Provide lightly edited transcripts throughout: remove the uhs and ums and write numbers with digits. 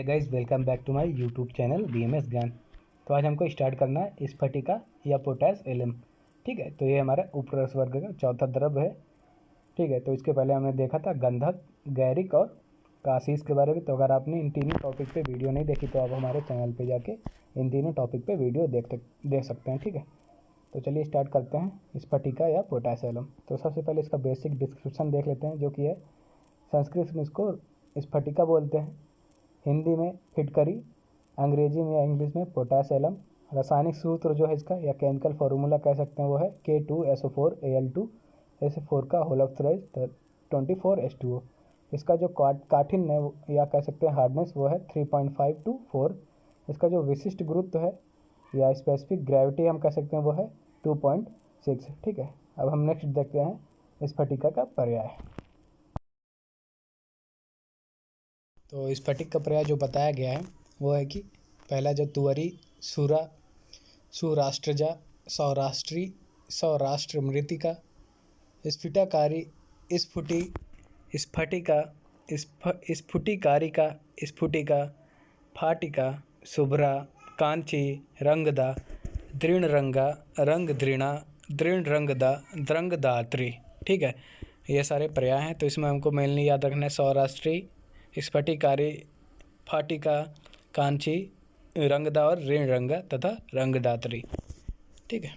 Guys, welcome back to my YouTube channel BMS Gyan. तो आज हमको स्टार्ट करना है स्फटिका या पोटैश एलम। ठीक है, तो ये हमारा उपरस वर्ग का चौथा द्रव्य है। ठीक है, तो इसके पहले हमने देखा था गंधक, गैरिक और कासीस के बारे में। तो अगर आपने इन तीनों टॉपिक पे वीडियो नहीं देखी तो आप हमारे चैनल पे जाके इन तीनों टॉपिक पे वीडियो देख सकते हैं। ठीक है, तो चलिए स्टार्ट करते हैं स्फटिका या पोटैश एलम। तो सबसे पहले इसका बेसिक डिस्क्रिप्शन देख लेते हैं, जो कि है संस्कृत में इसको स्फटिका बोलते हैं, हिंदी में फिटकरी, अंग्रेजी में या इंग्लिश में पोटैश एलम। रासायनिक सूत्र जो है इसका या केमिकल फार्मूला कह सकते हैं वो है K2SO4Al2SO4 का होल ऑफ थ्राइस 24H2O। इसका जो काठिन्य है या कह सकते हैं हार्डनेस वो है 3.5 to 4। इसका जो विशिष्ट गुरुत्व है या स्पेसिफिक ग्रेविटी हम कह सकते हैं वो है 2.6। ठीक है, अब हम नेक्स्ट देखते हैं स्फटिका का पर्याय। तो स्फटिक का पर्याय जो बताया गया है वो है कि पहला जो तुवरी, सुरा, सुराष्ट्रजा, सौराष्ट्री, सौराष्ट्र मृतिका, स्फटिकारी, स्फुटी, स्फटिका, स्फुटिकारिका, स्फुटिका, फाटिका, शुभ्रा, कांची, रंगदा, दृढ़रंगा, रंग दृणा, दृढ़ रंगदा, द्रंगदात्री। ठीक है, ये सारे पर्याय हैं। तो इसमें हमको मेनली याद रखना है सौराष्ट्री, स्फटिकारी, फाटिका, कांची, रंगदा और ऋण रंगा तथा रंगदात्री। ठीक है,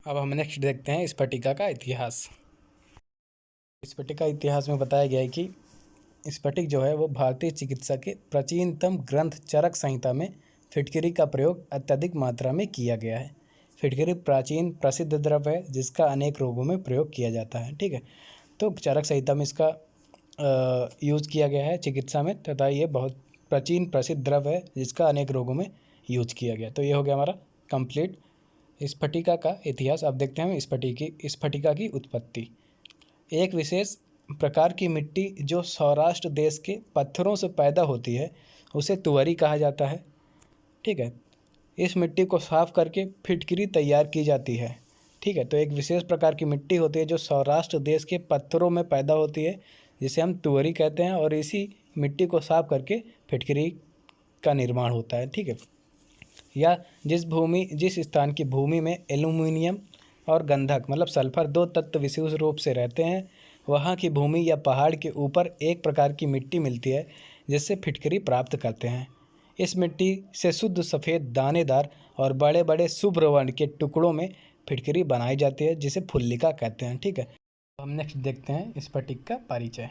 अब हम नेक्स्ट देखते हैं स्फटिका का इतिहास। स्फटिका इतिहास में बताया गया है कि स्फटिक जो है वो भारतीय चिकित्सा के प्राचीनतम ग्रंथ चरक संहिता में फिटकरी का प्रयोग अत्यधिक मात्रा में किया गया है। फिटकरी प्राचीन प्रसिद्ध द्रव्य है जिसका अनेक रोगों में प्रयोग किया जाता है। ठीक है, तो चरक संहिता में इसका यूज़ किया गया है चिकित्सा में, तथा ये बहुत प्राचीन प्रसिद्ध द्रव्य है जिसका अनेक रोगों में यूज किया गया। तो ये हो गया हमारा कंप्लीट स्फटिका का इतिहास। अब देखते हैं स्फटिका की उत्पत्ति। एक विशेष प्रकार की मिट्टी जो सौराष्ट्र देश के पत्थरों से पैदा होती है उसे तुवरी कहा जाता है। ठीक है, इस मिट्टी को साफ करके फिटकरी तैयार की जाती है। ठीक है, तो एक विशेष प्रकार की मिट्टी होती है जो सौराष्ट्र देश के पत्थरों में पैदा होती है जिसे हम तुवरी कहते हैं, और इसी मिट्टी को साफ करके फिटकरी का निर्माण होता है। ठीक है, या जिस स्थान की भूमि में एल्यूमिनियम और गंधक मतलब सल्फर दो तत्व विशेष रूप से रहते हैं, वहाँ की भूमि या पहाड़ के ऊपर एक प्रकार की मिट्टी मिलती है जिससे फिटकरी प्राप्त करते हैं। इस मिट्टी से शुद्ध सफ़ेद दानेदार और बड़े बड़े शुभ्र वर्ण के टुकड़ों में फिटकरी बनाई जाती है जिसे फुल्लिका कहते हैं। ठीक है, तो हम नेक्स्ट देखते हैं स्फटिक का परिचय।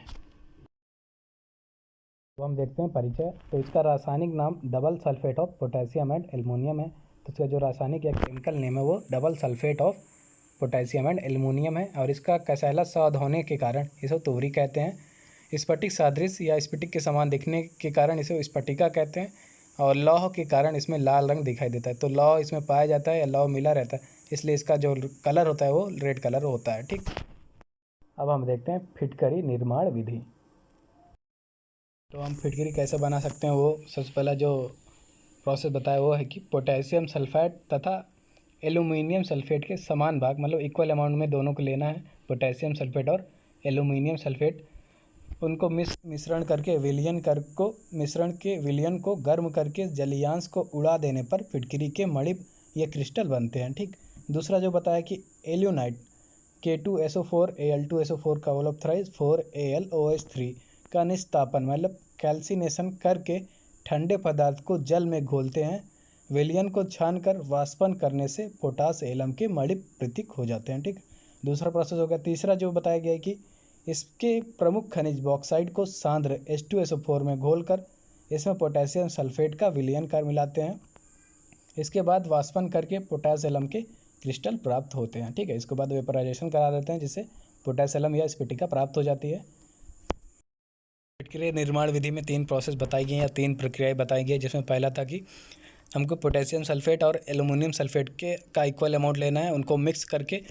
तो हम देखते हैं परिचय। तो इसका रासायनिक नाम double sulphate of potassium and aluminium है। तो इसका जो रासायनिक या केमिकल नेम है वो double sulphate of potassium and aluminium है, और इसका कसैला स्वाद होने के कारण इसे तुवरी कहते हैं। स्फटिक सादृश्य या स्फटिक के समान दिखने के कारण इसे स्फटिका कहते हैं, और लौह के कारण इसमें लाल रंग दिखाई देता है। तो लौह इसमें पाया जाता है या लौह मिला रहता है, इसलिए इसका जो कलर होता है वो रेड कलर होता है। ठीक, अब हम देखते हैं फिटकरी निर्माण विधि। तो हम फिटकरी कैसे बना सकते हैं वो सबसे पहला जो प्रोसेस बताया वो है कि पोटेशियम सल्फेट तथा एल्युमिनियम सल्फेट के समान भाग मतलब इक्वल अमाउंट में दोनों को लेना है, पोटेशियम सल्फेट और एल्युमिनियम सल्फेट। उनको मिश्रण करके मिश्रण के विलयन को गर्म करके जलीयांश को उड़ा देने पर फिटकरी के मणिप या क्रिस्टल बनते हैं। ठीक, दूसरा जो बताया कि एल्यूनाइट K2SO4Al2SO4 का होल ऑफ थ्राइस 4AlOH3 का निस्तापन मतलब कैल्सिनेशन करके ठंडे पदार्थ को जल में घोलते हैं। विलयन को छानकर वाष्पन करने से पोटास एलम के मणिप प्रतीक हो जाते हैं। ठीक, दूसरा प्रोसेस हो गया। तीसरा जो बताया गया है कि इसके प्रमुख खनिज बॉक्साइड को सांद्र H2SO4 में घोलकर इसमें पोटेशियम सल्फेट का विलयन कर मिलाते हैं। इसके बाद वाष्पन करके पोटास एलम के क्रिस्टल प्राप्त होते हैं। ठीक है, इसके बाद वेपराइजेशन करा देते हैं जिससे पोटास एलम या स्फटिका प्राप्त हो जाती है। फिटकरी निर्माण विधि में 3 प्रोसेस बताई गई या 3 प्रक्रियाएं बताई गई, जिसमें पहला था कि हमको पोटेशियम सल्फेट और एल्युमिनियम सल्फेट का इक्वल अमाउंट लेना है, उनको मिक्स करके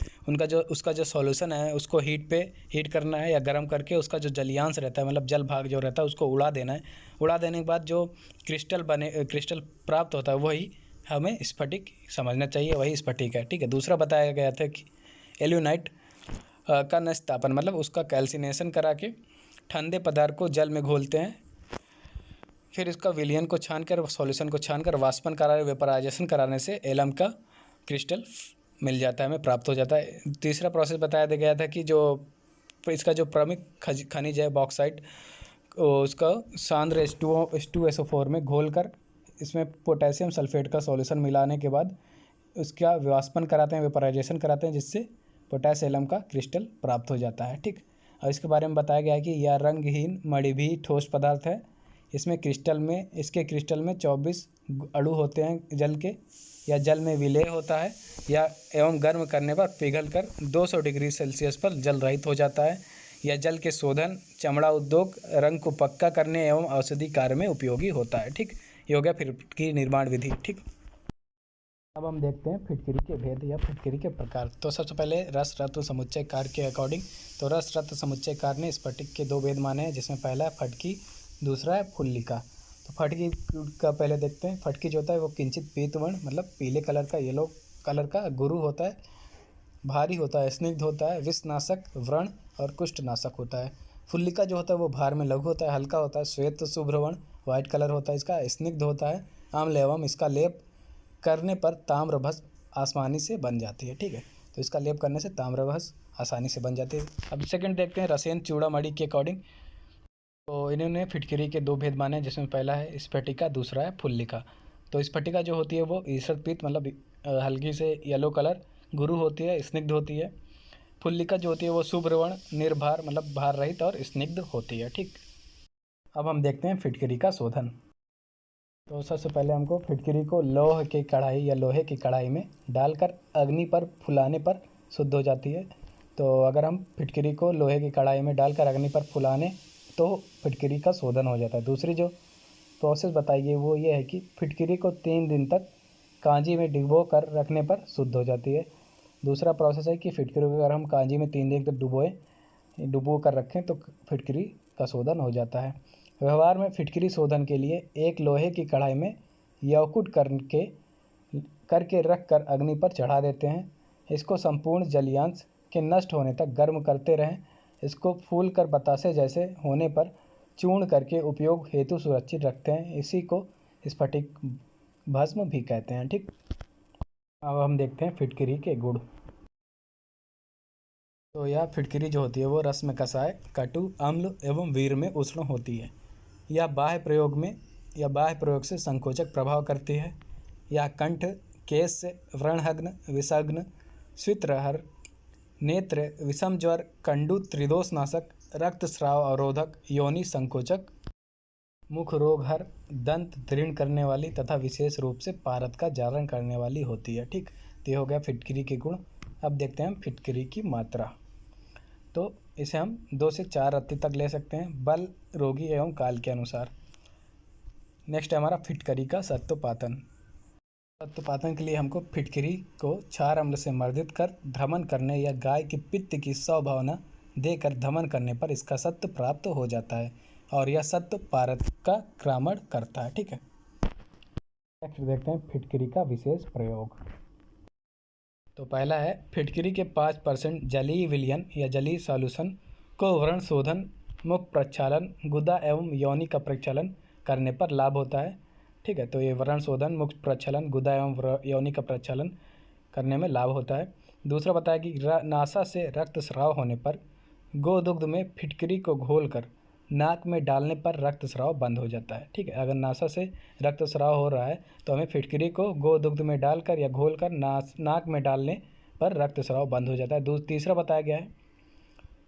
उसका जो सॉल्यूशन है उसको हीट करना है या गर्म करके उसका जो जलीयांश रहता है मतलब जल भाग जो रहता है उसको उड़ा देना है। उड़ा देने के बाद जो क्रिस्टल प्राप्त होता है वही हमें स्फटिक समझना चाहिए, वही स्फटिक है। ठीक है, दूसरा बताया गया था कि एल्यूनाइट का निस्तापन मतलब उसका कैल्सिनेशन करा के ठंडे पदार्थ को जल में घोलते हैं। फिर इसका विलयन को छानकर, सॉल्यूशन को छानकर वाष्पन करा, वेपराइजेशन कराने से एलम का क्रिस्टल मिल जाता है, हमें प्राप्त हो जाता है। तीसरा प्रोसेस बताया गया था कि जो इसका जो प्रमुख खनिज है बॉक्साइट, उसका सांद्र H2SO4 में घोलकर इसमें पोटेशियम सल्फेट का सॉल्यूशन मिलाने के बाद उसका वाष्पन कराते हैं, वेपराइजेशन कराते हैं, जिससे पोटेश एलम का क्रिस्टल प्राप्त हो जाता है। ठीक, और इसके बारे में बताया गया है कि यह रंगहीन मणिभी ठोस पदार्थ है। इसके क्रिस्टल में 24 अणु होते हैं जल के, या जल में विलय होता है, या एवं गर्म करने पर पिघलकर 200 डिग्री सेल्सियस पर जल रहित हो जाता है। यह जल के शोधन, चमड़ा उद्योग, रंग को पक्का करने एवं औषधि कार्य में उपयोगी होता है। ठीक, ये हो गया फिटकरी निर्माण विधि। ठीक, अब हम देखते हैं फिटकरी के भेद या फिटकरी के प्रकार। तो सबसे पहले रस रत्न समुच्चय कार्य के अकॉर्डिंग, तो रस रत्न समुच्चय कार्य ने स्फटिक के 2 भेद माने हैं, जिसमें पहला है फटकी, दूसरा है फुल्लिका। तो फटकी का पहले देखते हैं। फटकी जो होता है वो किंचित पीतवर्ण मतलब पीले कलर का, येलो कलर का गुरु होता है, भारी होता है, स्निग्ध होता है, विषनाशक, व्रण और कुष्ठनाशक होता है। फुल्लिका जो होता है वो भार में लघु होता है, हल्का होता है, श्वेत शुभ्रवर्ण व्हाइट कलर होता है इसका, स्निग्ध होता है, आम्ल एवं इसका लेप करने पर ताम्रभस्म आसानी से बन जाती है। ठीक है, तो इसका लेप करने से ताम्रभस्म आसानी से बन जाती है। अब सेकंड देखते हैं रसेन चूड़ामणि के अकॉर्डिंग। तो इन्होंने फिटकरी के 2 भेद माने हैं, जिसमें पहला है स्फटिका, दूसरा है फुल्लिका। तो स्फटिका जो होती है वो ईषद पीत मतलब हल्की से येलो कलर गुरु होती है, स्निग्ध होती है। फुल्लिका जो होती है वो शुभ्रवर्ण, निर्भार मतलब भार रहित और स्निग्ध होती है। ठीक, अब हम देखते हैं फिटकरी का शोधन। तो सबसे पहले हमको फिटकरी को लोह की कढ़ाई या लोहे की कढ़ाई में डालकर अग्नि पर फुलाने पर शुद्ध हो जाती है। तो अगर हम फिटकरी को लोहे की कढ़ाई में डालकर अग्नि पर फुलाने तो फिटकरी का शोधन हो जाता है। दूसरी जो प्रोसेस बताई गई वो ये है कि फिटकरी को 3 दिन तक कांजी में डिबो कर रखने पर शुद्ध हो जाती है। दूसरा प्रोसेस है कि फिटकरी को अगर हम कांजी में 3 दिन तक डुबो कर रखें तो फिटकरी का शोधन हो जाता है। व्यवहार में फिटकरी शोधन के लिए एक लोहे की कढ़ाई में यौकुट करके रख कर अग्नि पर चढ़ा देते हैं। इसको संपूर्ण जलीयांश के नष्ट होने तक गर्म करते रहें। इसको फूल कर बतासे जैसे होने पर चूर्ण करके उपयोग हेतु सुरक्षित रखते हैं। इसी को स्फटिक भस्म भी कहते हैं। ठीक, अब हम देखते हैं फिटकरी के गुण। तो यह फिटकरी जो होती है वो रस में कसाय, कटु, अम्ल एवं वीर में उष्ण होती है। यह बाह्य प्रयोग से संकोचक प्रभाव करती है। यह कंठ, केश, व्रणहग्न, विषाग्न, स्वित्रहर, नेत्र, विषम ज्वर, कंडू, त्रिदोषनाशक, रक्तस्राव अवरोधक, योनि संकोचक, मुख रोगहर, दंत दृढ़ करने वाली तथा विशेष रूप से पारद का जारण करने वाली होती है। ठीक, तो ये हो गया फिटकरी के गुण। अब देखते हैं हम फिटकरी की मात्रा। तो इसे हम 2 से 4 रत्ती तक ले सकते हैं, बल, रोगी एवं काल के अनुसार। नेक्स्ट है हमारा फिटकरी का सत्वपातन। सत्वपातन के लिए हमको फिटकरी को क्षार अम्ल से मर्दित कर धमन करने या गाय की पित्त की स्वभावना देकर धमन करने पर इसका सत्व प्राप्त हो जाता है और यह सत्व पारद का क्रमण करता है। ठीक है, नेक्स्ट देखते हैं फिटकरी का विशेष प्रयोग। तो पहला है फिटकरी के 5% जलीय विलयन या जलीय सॉल्यूशन को व्रण शोधन, मुख प्रक्षालन, गुदा एवं योनि का प्रक्षालन करने पर लाभ होता है। ठीक है, तो ये व्रण शोधन, मुख प्रक्षालन, गुदा एवं योनि का प्रक्षालन करने में लाभ होता है। दूसरा बताया कि नासा से रक्तस्राव होने पर गोदुग्ध में फिटकरी को घोलकर नाक में डालने पर रक्तस्राव बंद हो जाता है। ठीक है, अगर नासा से रक्तस्राव हो रहा है तो हमें फिटकरी को गोदुग्ध में डालकर या घोलकर नाक में डालने पर रक्तस्राव बंद हो जाता है। तीसरा बताया गया है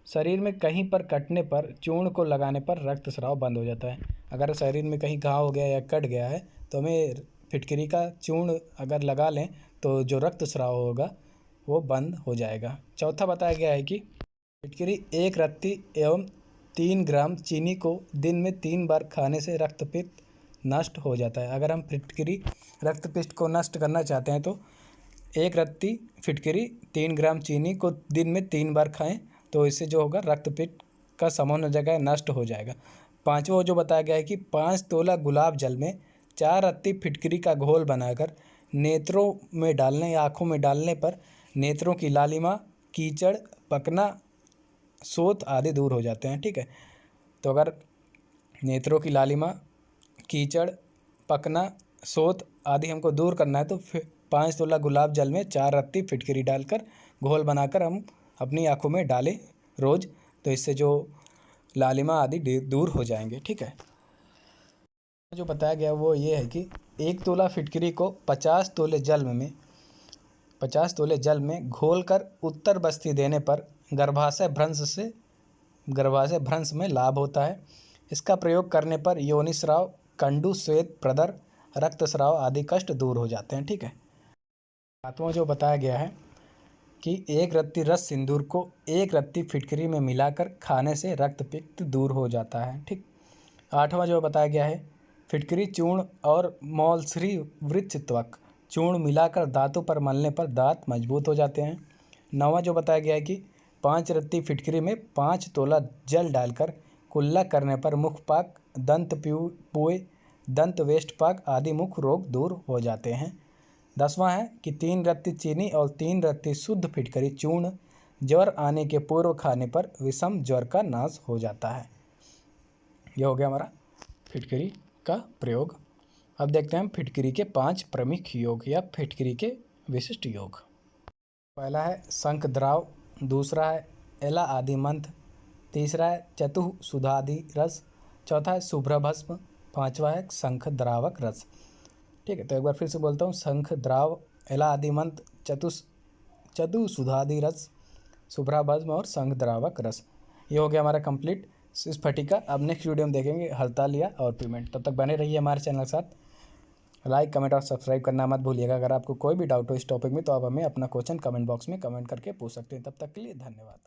शरीर में कहीं पर कटने पर चूर्ण को लगाने पर रक्तस्राव बंद हो जाता है। अगर शरीर में कहीं घाव हो गया या कट गया है तो हमें फिटकरी का चूर्ण अगर लगा लें तो जो रक्तस्राव होगा वो बंद हो जाएगा। चौथा बताया गया है कि फिटकरी 1 रत्ती एवं 3 ग्राम चीनी को दिन में 3 बार खाने से रक्तपित्त नष्ट हो जाता है। अगर हम फिटकरी रक्तपित्त को नष्ट करना चाहते हैं तो 1 रत्ती फिटकरी 3 ग्राम चीनी को दिन में 3 बार खाएं तो इससे जो होगा रक्तपित्त का सामान्य जगह नष्ट हो जाएगा। पांचवा जो बताया गया है कि 5 तोला गुलाब जल में 4 रत्ती फिटकरी का घोल बनाकर नेत्रों में डालने या आँखों में डालने पर नेत्रों की लालिमा, कीचड़, पकना, शोथ आदि दूर हो जाते हैं। ठीक है, तो अगर नेत्रों की लालिमा, कीचड़, पकना, सोत आदि हमको दूर करना है तो 5 तोला गुलाब जल में 4 रत्ती फिटकरी डालकर घोल बनाकर हम अपनी आँखों में डालें रोज़, तो इससे जो लालिमा आदि दूर हो जाएंगे। ठीक है। जो बताया गया वो ये है कि 1 तोला फिटकरी को 50 तोले जल में घोलकर उत्तर बस्ती देने पर गर्भाशय भ्रंश में लाभ होता है। इसका प्रयोग करने पर योनिस्राव, कंडू, श्वेत प्रदर, रक्तस्राव आदि कष्ट दूर हो जाते हैं। ठीक है। 7वां जो बताया गया है कि 1 रत्ती रस सिंदूर को 1 रत्ती फिटकरी में मिलाकर खाने से रक्तपित्त दूर हो जाता है। ठीक। 8वां जो बताया गया है, फिटकरी चूर्ण और मौलश्री वृक्ष त्वक चूर्ण मिलाकर दांतों पर मलने पर दांत मजबूत हो जाते हैं। 9वां जो बताया गया है कि 5 रत्ती फिटकरी में 5 तोला जल डालकर कुल्ला करने पर मुखपाक, दंत पुए, दंत वेष्टपाक आदि मुख रोग दूर हो जाते हैं। 10वां है कि 3 रत्ती चीनी और 3 रत्ती शुद्ध फिटकरी चूर्ण ज्वर आने के पूर्व खाने पर विषम ज्वर का नाश हो जाता है। यह हो गया हमारा फिटकरी का प्रयोग। अब देखते हैं हम फिटकरी के 5 प्रमुख योग या फिटकरी के विशिष्ट योग। पहला है शंख द्राव, दूसरा है एला आदि मंत्र, तीसरा है चतुःसुधादि रस, चौथा है शुभ्र भस्म, 5वां है शंख द्रावक रस। ठीक है। तो एक बार फिर से बोलता हूँ, शंख द्राव, एला आदि मंत्र, चतुःसुधादि रस, शुभ्र भस्म और शंख द्रावक रस। ये हो गया हमारा कंप्लीट स्फटिका। अब नेक्स्ट वीडियो में देखेंगे हरतालिया और पेमेंट। तब तक बने रहिए हमारे चैनल के साथ। लाइक, कमेंट और सब्सक्राइब करना मत भूलिएगा। अगर आपको कोई भी डाउट हो इस टॉपिक में तो आप हमें अपना क्वेश्चन कमेंट बॉक्स में कमेंट करके पूछ सकते हैं। तब तक के लिए धन्यवाद।